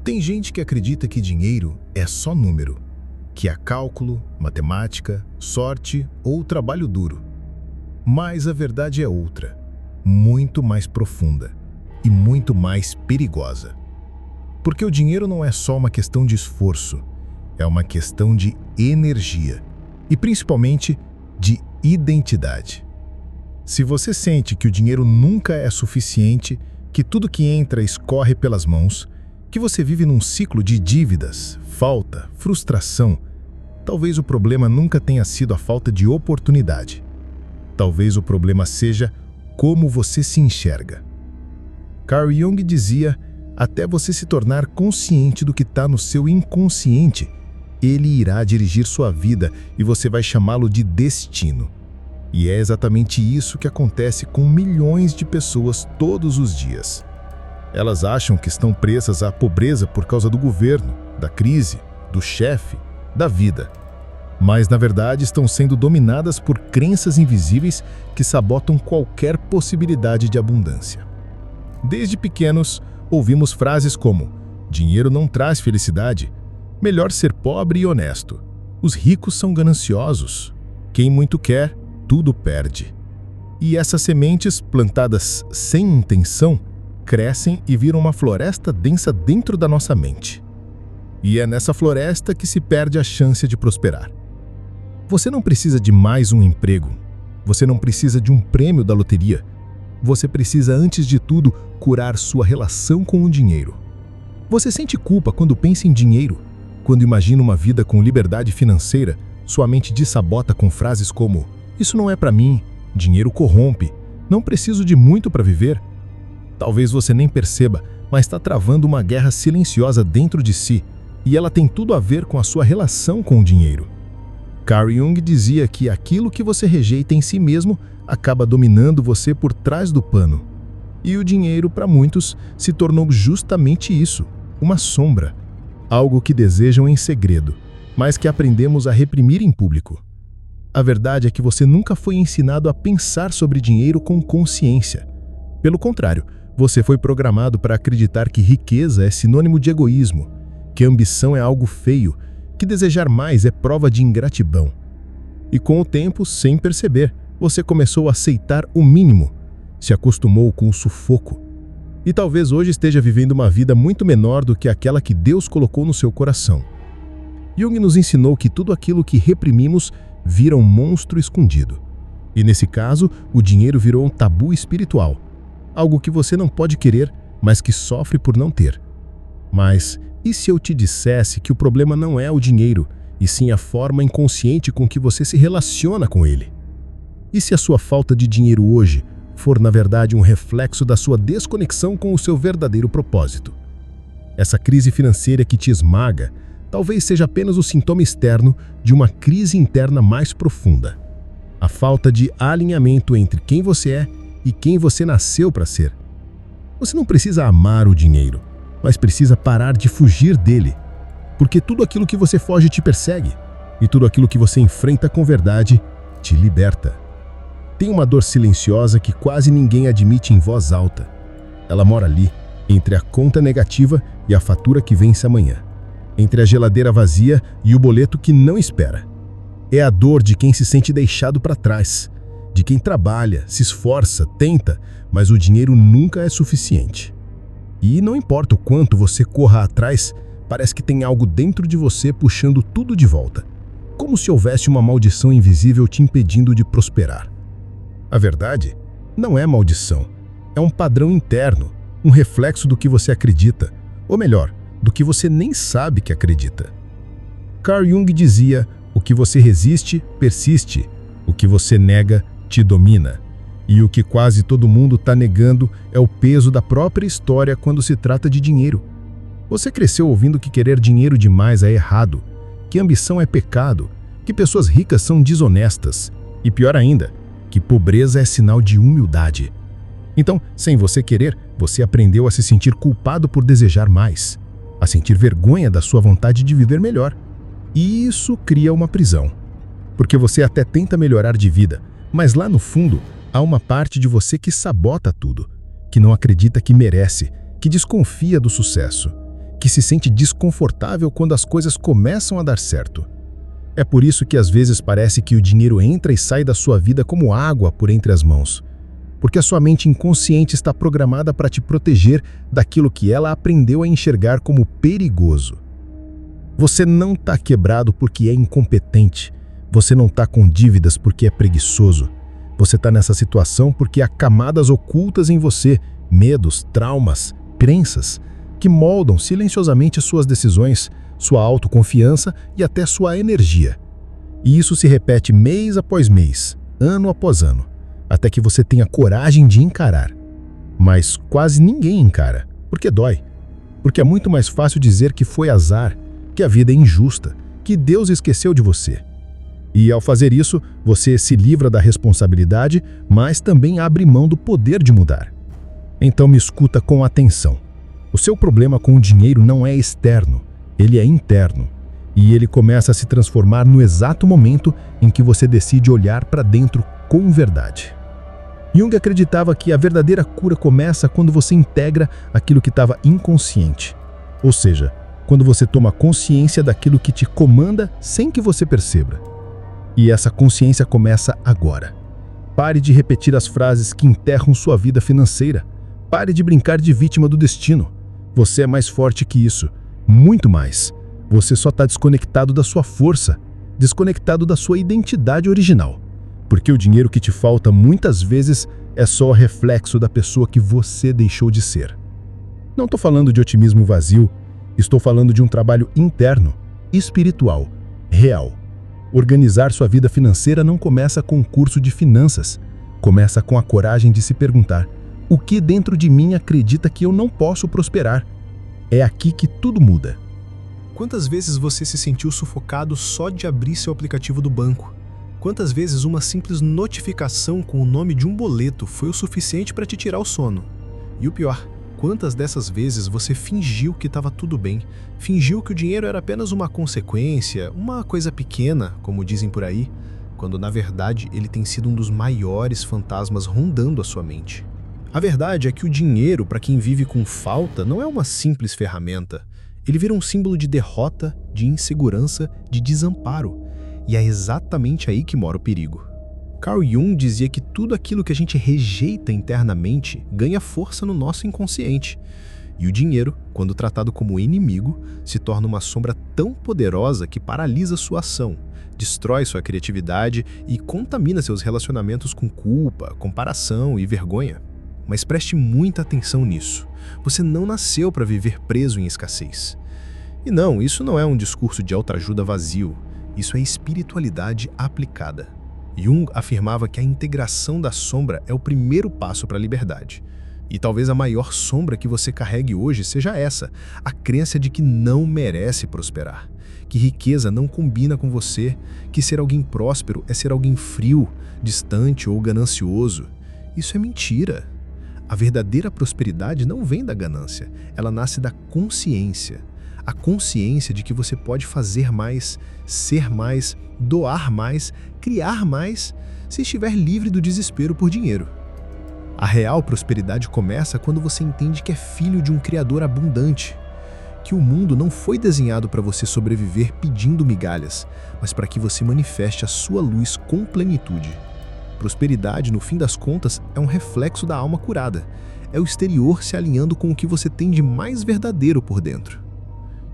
Tem gente que acredita que dinheiro é só número, que é cálculo, matemática, sorte ou trabalho duro. Mas a verdade é outra, muito mais profunda e muito mais perigosa. Porque o dinheiro não é só uma questão de esforço, é uma questão de energia e principalmente de identidade. Se você sente que o dinheiro nunca é suficiente, que tudo que entra escorre pelas mãos, que você vive num ciclo de dívidas, falta, frustração, talvez o problema nunca tenha sido a falta de oportunidade. Talvez o problema seja como você se enxerga. Carl Jung dizia, até você se tornar consciente do que está no seu inconsciente, ele irá dirigir sua vida e você vai chamá-lo de destino. E é exatamente isso que acontece com milhões de pessoas todos os dias. Elas acham que estão presas à pobreza por causa do governo, da crise, do chefe, da vida. Mas, na verdade, estão sendo dominadas por crenças invisíveis que sabotam qualquer possibilidade de abundância. Desde pequenos, ouvimos frases como: dinheiro não traz felicidade, melhor ser pobre e honesto, os ricos são gananciosos, quem muito quer, tudo perde. E essas sementes, plantadas sem intenção, crescem e viram uma floresta densa dentro da nossa mente. E é nessa floresta que se perde a chance de prosperar. Você não precisa de mais um emprego. Você não precisa de um prêmio da loteria. Você precisa, antes de tudo, curar sua relação com o dinheiro. Você sente culpa quando pensa em dinheiro? Quando imagina uma vida com liberdade financeira, sua mente dessabota com frases como: isso não é para mim, dinheiro corrompe, não preciso de muito para viver. Talvez você nem perceba, mas está travando uma guerra silenciosa dentro de si, e ela tem tudo a ver com a sua relação com o dinheiro. Carl Jung dizia que aquilo que você rejeita em si mesmo acaba dominando você por trás do pano. E o dinheiro, para muitos, se tornou justamente isso, uma sombra, algo que desejam em segredo, mas que aprendemos a reprimir em público. A verdade é que você nunca foi ensinado a pensar sobre dinheiro com consciência. Pelo contrário, você foi programado para acreditar que riqueza é sinônimo de egoísmo, que ambição é algo feio, que desejar mais é prova de ingratidão. E com o tempo, sem perceber, você começou a aceitar o mínimo, se acostumou com o sufoco. E talvez hoje esteja vivendo uma vida muito menor do que aquela que Deus colocou no seu coração. Jung nos ensinou que tudo aquilo que reprimimos vira um monstro escondido. E nesse caso, o dinheiro virou um tabu espiritual. Algo que você não pode querer, mas que sofre por não ter. Mas e se eu te dissesse que o problema não é o dinheiro, e sim a forma inconsciente com que você se relaciona com ele? E se a sua falta de dinheiro hoje for, na verdade, um reflexo da sua desconexão com o seu verdadeiro propósito? Essa crise financeira que te esmaga talvez seja apenas o sintoma externo de uma crise interna mais profunda. A falta de alinhamento entre quem você é e quem você nasceu para ser. Você não precisa amar o dinheiro, mas precisa parar de fugir dele, porque tudo aquilo que você foge te persegue, e tudo aquilo que você enfrenta com verdade te liberta. Tem uma dor silenciosa que quase ninguém admite em voz alta. Ela mora ali, entre a conta negativa e a fatura que vence amanhã, entre a geladeira vazia e o boleto que não espera. É a dor de quem se sente deixado para trás, de quem trabalha, se esforça, tenta, mas o dinheiro nunca é suficiente. E não importa o quanto você corra atrás, parece que tem algo dentro de você puxando tudo de volta, como se houvesse uma maldição invisível te impedindo de prosperar. A verdade não é maldição, é um padrão interno, um reflexo do que você acredita, ou melhor, do que você nem sabe que acredita. Carl Jung dizia: o que você resiste, persiste, o que você nega, te domina. E o que quase todo mundo está negando é o peso da própria história quando se trata de dinheiro. Você cresceu ouvindo que querer dinheiro demais é errado, que ambição é pecado, que pessoas ricas são desonestas e, pior ainda, que pobreza é sinal de humildade. Então, sem você querer, você aprendeu a se sentir culpado por desejar mais, a sentir vergonha da sua vontade de viver melhor. E isso cria uma prisão, porque você até tenta melhorar de vida, mas lá no fundo há uma parte de você que sabota tudo, que não acredita que merece, que desconfia do sucesso, que se sente desconfortável quando as coisas começam a dar certo. É por isso que às vezes parece que o dinheiro entra e sai da sua vida como água por entre as mãos. Porque a sua mente inconsciente está programada para te proteger daquilo que ela aprendeu a enxergar como perigoso. Você não está quebrado porque é incompetente. Você não está com dívidas porque é preguiçoso. Você está nessa situação porque há camadas ocultas em você, medos, traumas, crenças, que moldam silenciosamente suas decisões, sua autoconfiança e até sua energia. E isso se repete mês após mês, ano após ano, até que você tenha coragem de encarar. Mas quase ninguém encara, porque dói. Porque é muito mais fácil dizer que foi azar, que a vida é injusta, que Deus esqueceu de você. E ao fazer isso, você se livra da responsabilidade, mas também abre mão do poder de mudar. Então me escuta com atenção. O seu problema com o dinheiro não é externo, ele é interno. E ele começa a se transformar no exato momento em que você decide olhar para dentro com verdade. Jung acreditava que a verdadeira cura começa quando você integra aquilo que estava inconsciente. Ou seja, quando você toma consciência daquilo que te comanda sem que você perceba. E essa consciência começa agora. Pare de repetir as frases que enterram sua vida financeira. Pare de brincar de vítima do destino. Você é mais forte que isso. Muito mais. Você só está desconectado da sua força, desconectado da sua identidade original. Porque o dinheiro que te falta muitas vezes é só o reflexo da pessoa que você deixou de ser. Não estou falando de otimismo vazio, estou falando de um trabalho interno, espiritual, real. Organizar sua vida financeira não começa com um curso de finanças, começa com a coragem de se perguntar: o que dentro de mim acredita que eu não posso prosperar? É aqui que tudo muda. Quantas vezes você se sentiu sufocado só de abrir seu aplicativo do banco? Quantas vezes uma simples notificação com o nome de um boleto foi o suficiente para te tirar o sono? E o pior, quantas dessas vezes você fingiu que estava tudo bem, fingiu que o dinheiro era apenas uma consequência, uma coisa pequena, como dizem por aí, quando na verdade ele tem sido um dos maiores fantasmas rondando a sua mente. A verdade é que o dinheiro, para quem vive com falta, não é uma simples ferramenta. Ele vira um símbolo de derrota, de insegurança, de desamparo. E é exatamente aí que mora o perigo. Carl Jung dizia que tudo aquilo que a gente rejeita internamente ganha força no nosso inconsciente. E o dinheiro, quando tratado como inimigo, se torna uma sombra tão poderosa que paralisa sua ação, destrói sua criatividade e contamina seus relacionamentos com culpa, comparação e vergonha. Mas preste muita atenção nisso. Você não nasceu para viver preso em escassez. E não, isso não é um discurso de autoajuda vazio. Isso é espiritualidade aplicada. Jung afirmava que a integração da sombra é o primeiro passo para a liberdade. E talvez a maior sombra que você carregue hoje seja essa, a crença de que não merece prosperar, que riqueza não combina com você, que ser alguém próspero é ser alguém frio, distante ou ganancioso. Isso é mentira. A verdadeira prosperidade não vem da ganância, ela nasce da consciência. A consciência de que você pode fazer mais, ser mais, doar mais, criar mais, se estiver livre do desespero por dinheiro. A real prosperidade começa quando você entende que é filho de um Criador abundante, que o mundo não foi desenhado para você sobreviver pedindo migalhas, mas para que você manifeste a sua luz com plenitude. Prosperidade, no fim das contas, é um reflexo da alma curada. É o exterior se alinhando com o que você tem de mais verdadeiro por dentro.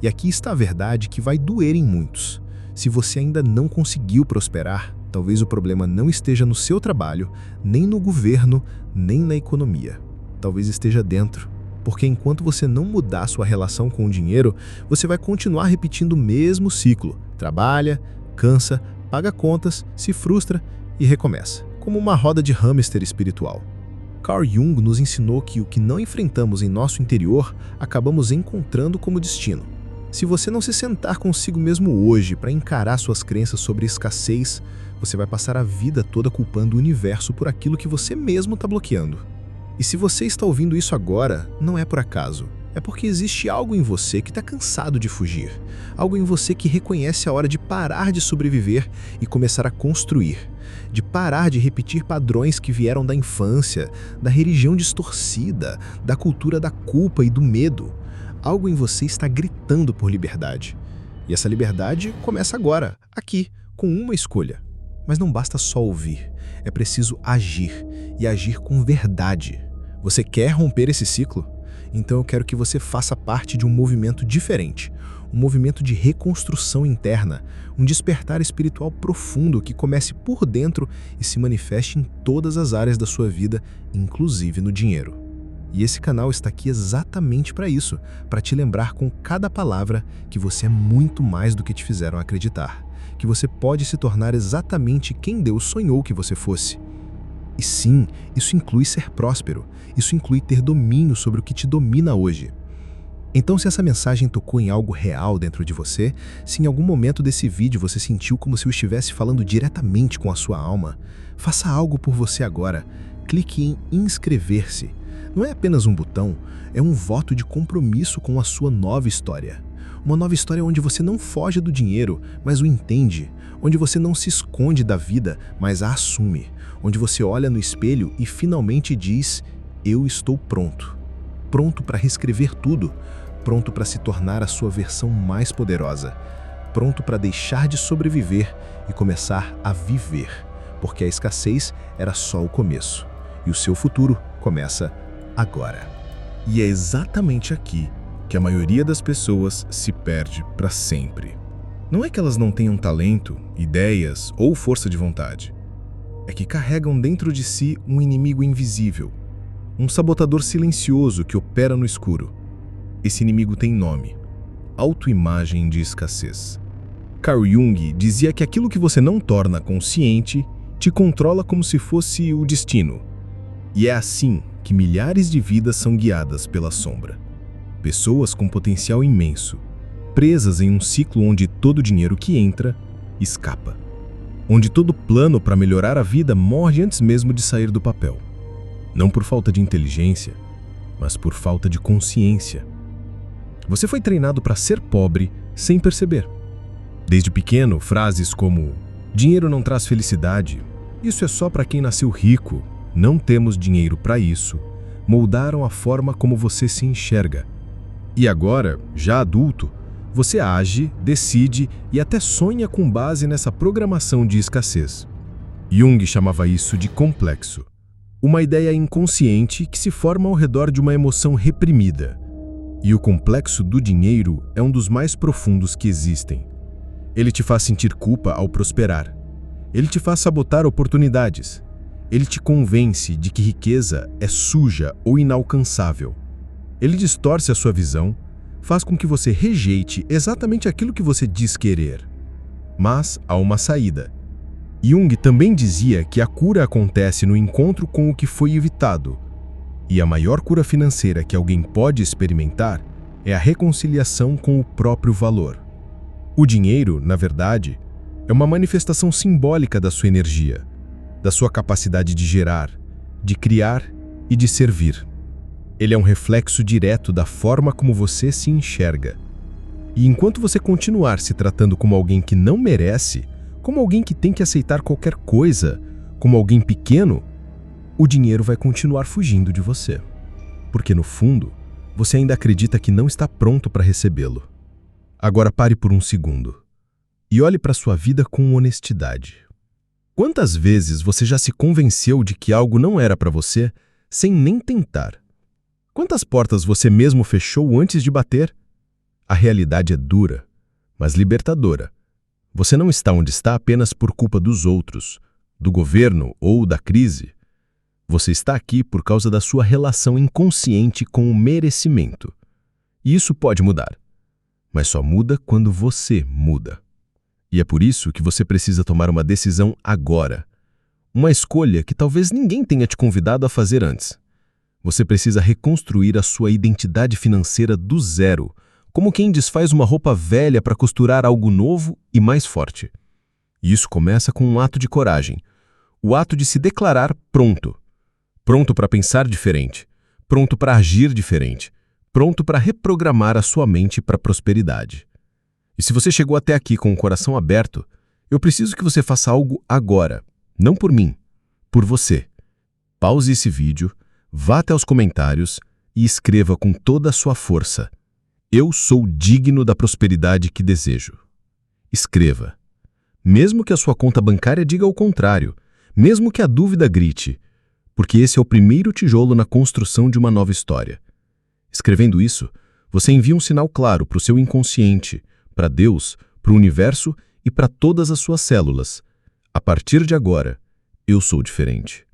E aqui está a verdade que vai doer em muitos. Se você ainda não conseguiu prosperar, talvez o problema não esteja no seu trabalho, nem no governo, nem na economia. Talvez esteja dentro. Porque enquanto você não mudar sua relação com o dinheiro, você vai continuar repetindo o mesmo ciclo. Trabalha, cansa, paga contas, se frustra e recomeça, como uma roda de hamster espiritual. Carl Jung nos ensinou que o que não enfrentamos em nosso interior, acabamos encontrando como destino. Se você não se sentar consigo mesmo hoje para encarar suas crenças sobre escassez, você vai passar a vida toda culpando o universo por aquilo que você mesmo está bloqueando. E se você está ouvindo isso agora, não é por acaso. É porque existe algo em você que está cansado de fugir. Algo em você que reconhece a hora de parar de sobreviver e começar a construir. De parar de repetir padrões que vieram da infância, da religião distorcida, da cultura da culpa e do medo. Algo em você está gritando por liberdade. E essa liberdade começa agora, aqui, com uma escolha. Mas não basta só ouvir, é preciso agir, e agir com verdade. Você quer romper esse ciclo? Então eu quero que você faça parte de um movimento diferente, um movimento de reconstrução interna, um despertar espiritual profundo que comece por dentro e se manifeste em todas as áreas da sua vida, inclusive no dinheiro. E esse canal está aqui exatamente para isso, para te lembrar com cada palavra que você é muito mais do que te fizeram acreditar, que você pode se tornar exatamente quem Deus sonhou que você fosse. E sim, isso inclui ser próspero, isso inclui ter domínio sobre o que te domina hoje. Então, se essa mensagem tocou em algo real dentro de você, se em algum momento desse vídeo você sentiu como se eu estivesse falando diretamente com a sua alma, faça algo por você agora. Clique em inscrever-se. Não é apenas um botão, é um voto de compromisso com a sua nova história. Uma nova história onde você não foge do dinheiro, mas o entende. Onde você não se esconde da vida, mas a assume. Onde você olha no espelho e finalmente diz: eu estou pronto. Pronto para reescrever tudo. Pronto para se tornar a sua versão mais poderosa. Pronto para deixar de sobreviver e começar a viver. Porque a escassez era só o começo. E o seu futuro começa agora. E é exatamente aqui que a maioria das pessoas se perde para sempre. Não é que elas não tenham talento, ideias ou força de vontade. É que carregam dentro de si um inimigo invisível, um sabotador silencioso que opera no escuro. Esse inimigo tem nome: autoimagem de escassez. Carl Jung dizia que aquilo que você não torna consciente te controla como se fosse o destino. E é assim que milhares de vidas são guiadas pela sombra. Pessoas com potencial imenso, presas em um ciclo onde todo dinheiro que entra, escapa. Onde todo plano para melhorar a vida morre antes mesmo de sair do papel. Não por falta de inteligência, mas por falta de consciência. Você foi treinado para ser pobre sem perceber. Desde pequeno, frases como "dinheiro não traz felicidade", "isso é só para quem nasceu rico", "não temos dinheiro para isso", moldaram a forma como você se enxerga. E agora, já adulto, você age, decide e até sonha com base nessa programação de escassez. Jung chamava isso de complexo. Uma ideia inconsciente que se forma ao redor de uma emoção reprimida. E o complexo do dinheiro é um dos mais profundos que existem. Ele te faz sentir culpa ao prosperar. Ele te faz sabotar oportunidades. Ele te convence de que riqueza é suja ou inalcançável. Ele distorce a sua visão, faz com que você rejeite exatamente aquilo que você diz querer. Mas há uma saída. Jung também dizia que a cura acontece no encontro com o que foi evitado. E a maior cura financeira que alguém pode experimentar é a reconciliação com o próprio valor. O dinheiro, na verdade, é uma manifestação simbólica da sua energia, da sua capacidade de gerar, de criar e de servir. Ele é um reflexo direto da forma como você se enxerga. E enquanto você continuar se tratando como alguém que não merece, como alguém que tem que aceitar qualquer coisa, como alguém pequeno, o dinheiro vai continuar fugindo de você. Porque, no fundo, você ainda acredita que não está pronto para recebê-lo. Agora pare por um segundo e olhe para sua vida com honestidade. Quantas vezes você já se convenceu de que algo não era para você sem nem tentar? Quantas portas você mesmo fechou antes de bater? A realidade é dura, mas libertadora. Você não está onde está apenas por culpa dos outros, do governo ou da crise. Você está aqui por causa da sua relação inconsciente com o merecimento. E isso pode mudar, mas só muda quando você muda. E é por isso que você precisa tomar uma decisão agora. Uma escolha que talvez ninguém tenha te convidado a fazer antes. Você precisa reconstruir a sua identidade financeira do zero, como quem desfaz uma roupa velha para costurar algo novo e mais forte. E isso começa com um ato de coragem, o ato de se declarar pronto. Pronto para pensar diferente, pronto para agir diferente, pronto para reprogramar a sua mente para a prosperidade. E se você chegou até aqui com o coração aberto, eu preciso que você faça algo agora, não por mim, por você. Pause esse vídeo, vá até os comentários e escreva com toda a sua força: Eu sou digno da prosperidade que desejo. Escreva. Mesmo que a sua conta bancária diga o contrário, mesmo que a dúvida grite, porque esse é o primeiro tijolo na construção de uma nova história. Escrevendo isso, você envia um sinal claro para o seu inconsciente, para Deus, para o universo e para todas as suas células. A partir de agora, eu sou diferente.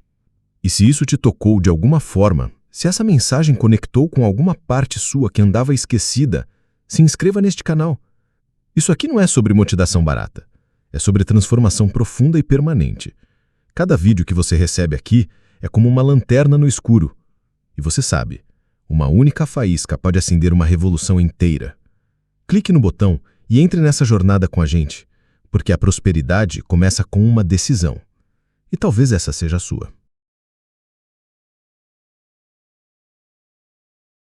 E se isso te tocou de alguma forma, se essa mensagem conectou com alguma parte sua que andava esquecida, se inscreva neste canal. Isso aqui não é sobre motivação barata. É sobre transformação profunda e permanente. Cada vídeo que você recebe aqui é como uma lanterna no escuro. E você sabe, uma única faísca pode acender uma revolução inteira. Clique no botão e entre nessa jornada com a gente, porque a prosperidade começa com uma decisão. E talvez essa seja a sua.